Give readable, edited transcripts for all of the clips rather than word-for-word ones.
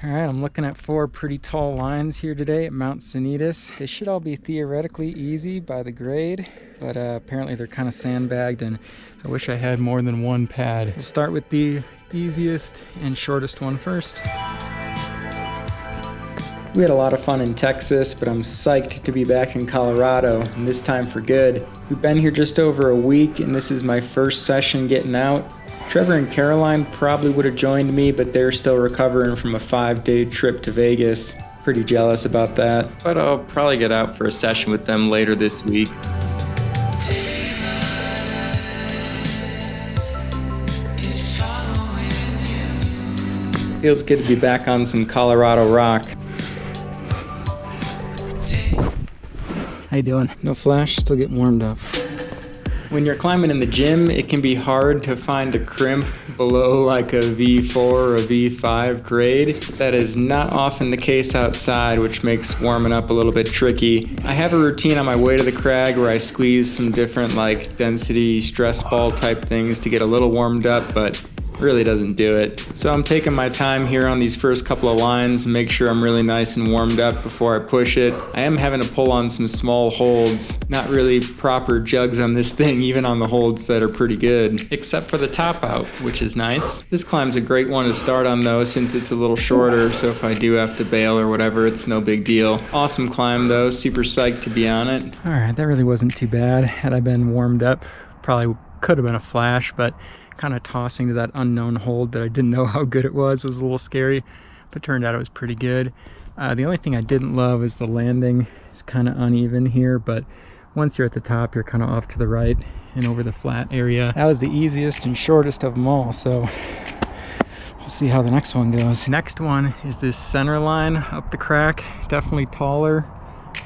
All right, I'm looking at 4 pretty tall lines here today at Mount Sanitas. They should all be theoretically easy by the grade, but apparently they're kind of sandbagged, and I wish I had more than one pad. We'll start with the easiest and shortest one first. We had a lot of fun in Texas, but I'm psyched to be back in Colorado, and this time for good. We've been here just over a week, and this is my first session getting out. Trevor and Caroline probably would have joined me, but they're still recovering from a 5-day trip to Vegas. Pretty jealous about that, but I'll probably get out for a session with them later this week. Feels good to be back on some Colorado rock. How you doing? No flash, still getting warmed up. When you're climbing in the gym, it can be hard to find a crimp below like a V4 or a V5 grade. That is not often the case outside, which makes warming up a little bit tricky. I have a routine on my way to the crag where I squeeze some different like density stress ball type things to get a little warmed up, but really doesn't do it. So I'm taking my time here on these first couple of lines, make sure I'm really nice and warmed up before I push it. I am having to pull on some small holds, not really proper jugs on this thing, even on the holds that are pretty good, except for the top out, which is nice. This climb's a great one to start on though, since it's a little shorter, so if I do have to bail or whatever, it's no big deal. Awesome climb though, super psyched to be on it. All right, that really wasn't too bad. Had I been warmed up, probably could have been a flash, but kind of tossing to that unknown hold that I didn't know how good it was a little scary, but turned out it was pretty good. The only thing I didn't love is the landing is kind of uneven here, but once you're at the top, you're kind of off to the right and over the flat area. That was the easiest and shortest of them all, so we'll see how the next one goes. Next one is this center line up the crack, definitely taller,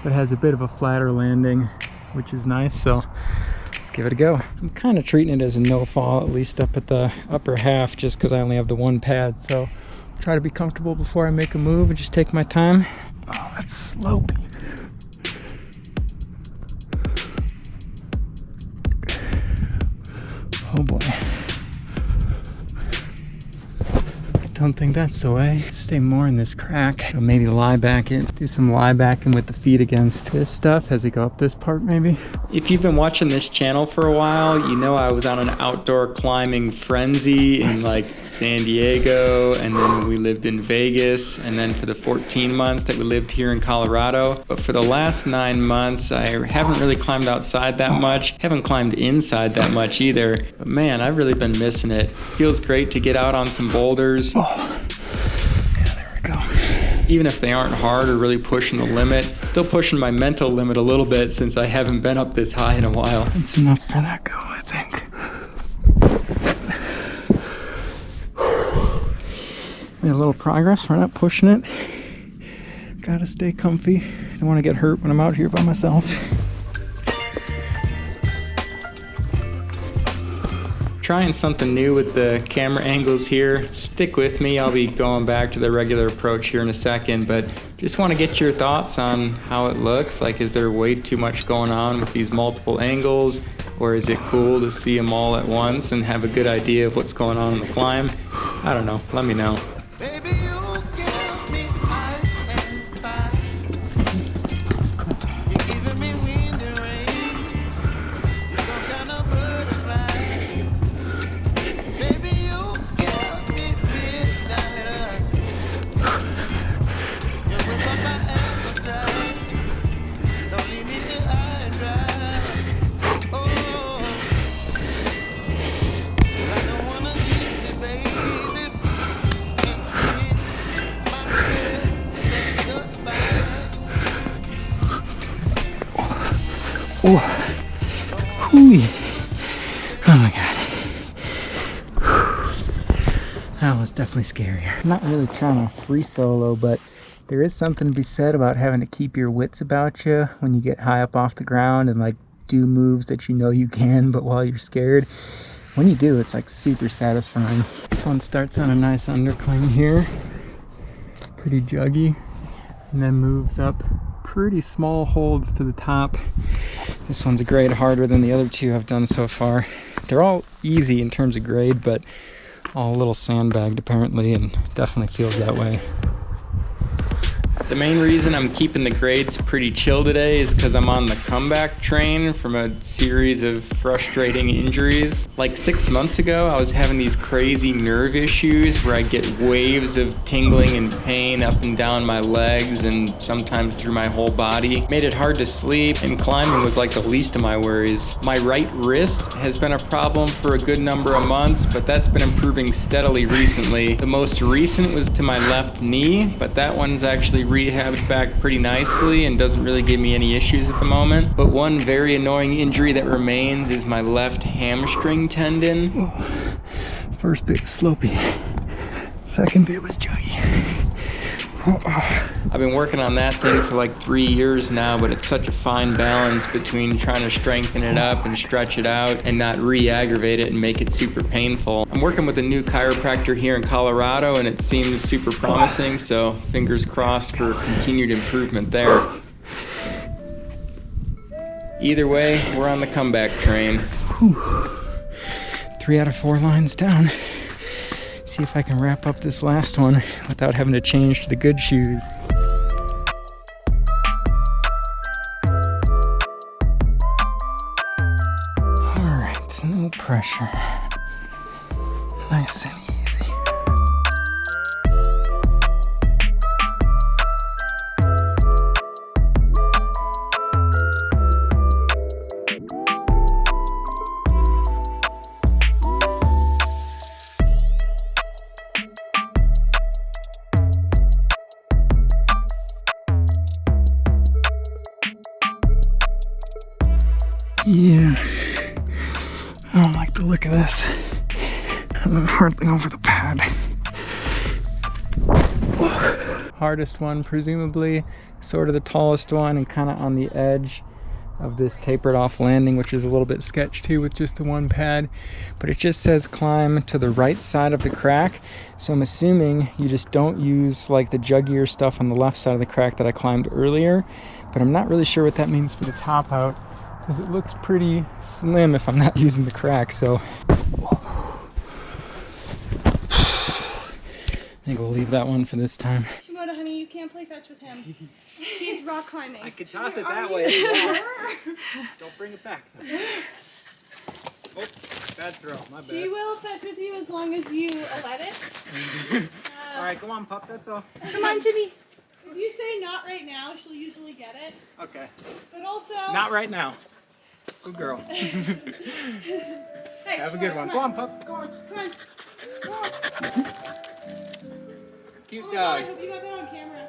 but has a bit of a flatter landing, which is nice, so let's give it a go. I'm kind of treating it as a no fall, at least up at the upper half, just because I only have the one pad. So I'll try to be comfortable before I make a move and just take my time. Oh, that's slopey. Oh boy. Don't think that's the way. Stay more in this crack. Or maybe lie back in. Do some lie backing with the feet against this stuff as I go up this part maybe. If you've been watching this channel for a while, you know I was on an outdoor climbing frenzy in like San Diego, and then we lived in Vegas, and then for the 14 months that we lived here in Colorado. But for the last 9 months, I haven't really climbed outside that much. Haven't climbed inside that much either. But man, I've really been missing it. Feels great to get out on some boulders. Yeah, there we go. Even if they aren't hard or really pushing the limit, still pushing my mental limit a little bit since I haven't been up this high in a while. That's enough for that go, I think. Made a little progress, we're not pushing it. Gotta stay comfy. Don't want to get hurt when I'm out here by myself. Trying something new with the camera angles here. Stick with me, I'll be going back to the regular approach here in a second, but just want to get your thoughts on how it looks. Like, is there way too much going on with these multiple angles, or is it cool to see them all at once and have a good idea of what's going on in the climb? I don't know, let me know. Baby, oh, whoo. Oh my god. That was definitely scarier. I'm not really trying to free solo, but there is something to be said about having to keep your wits about you when you get high up off the ground and like do moves that you know you can, but while you're scared. When you do, it's like super satisfying. This one starts on a nice undercling here. Pretty juggy. And then moves up pretty small holds to the top. This one's a grade harder than the other two I've done so far. They're all easy in terms of grade, but all a little sandbagged apparently, and definitely feels that way. The main reason I'm keeping the grades pretty chill today is because I'm on the comeback train from a series of frustrating injuries. Like 6 months ago, I was having these crazy nerve issues where I get waves of tingling and pain up and down my legs and sometimes through my whole body. Made it hard to sleep, and climbing was like the least of my worries. My right wrist has been a problem for a good number of months, but that's been improving steadily recently. The most recent was to my left knee, but that one's actually rehabbed back pretty nicely and doesn't really give me any issues at the moment. But one very annoying injury that remains is my left hamstring tendon. Whoa. First bit was slopey. Second bit was juggy. I've been working on that thing for like 3 years now, but it's such a fine balance between trying to strengthen it up and stretch it out and not re-aggravate it and make it super painful. I'm working with a new chiropractor here in Colorado and it seems super promising, so fingers crossed for continued improvement there. Either way, we're on the comeback train. Whew. 3 out of 4 lines down. See if I can wrap up this last one without having to change to the good shoes. All right, no pressure. Nice and easy. Yeah, I don't like the look of this. I'm hardly over the pad. Hardest one, presumably, sort of the tallest one, and kind of on the edge of this tapered off landing, which is a little bit sketch too with just the one pad. But it just says climb to the right side of the crack, so I'm assuming you just don't use like the juggier stuff on the left side of the crack that I climbed earlier, but I'm not really sure what that means for the top out, because it looks pretty slim if I'm not using the crack. So I think we'll leave that one for this time. Shimoda, honey, you can't play fetch with him. He's rock climbing. I could toss it that way as well. Don't bring it back. Oh, bad throw, my bad. She will fetch with you as long as you let it. All right, come on, pup, that's all. Come on, Jimmy. If you say not right now, she'll usually get it. Okay. But also... Not right now. Good girl. Hey, have a good one. Go on, pup. Go on. Come on. Come on. Cute Oh my dog. God, I hope you got that on camera.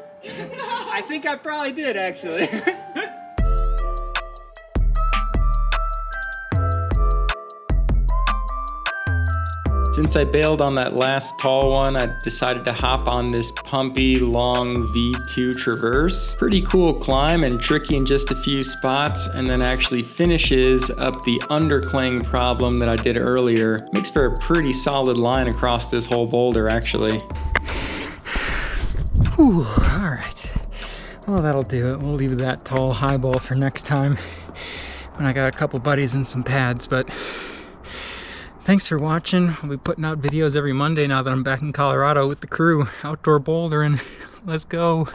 I think I probably did, actually. Since I bailed on that last tall one, I decided to hop on this pumpy, long V2 traverse. Pretty cool climb and tricky in just a few spots, and then actually finishes up the undercling problem that I did earlier. Makes for a pretty solid line across this whole boulder, actually. Whew, all right. Well, that'll do it. We'll leave that tall highball for next time when I got a couple buddies and some pads, but thanks for watching. I'll be putting out videos every Monday now that I'm back in Colorado with the crew, outdoor bouldering. Let's go.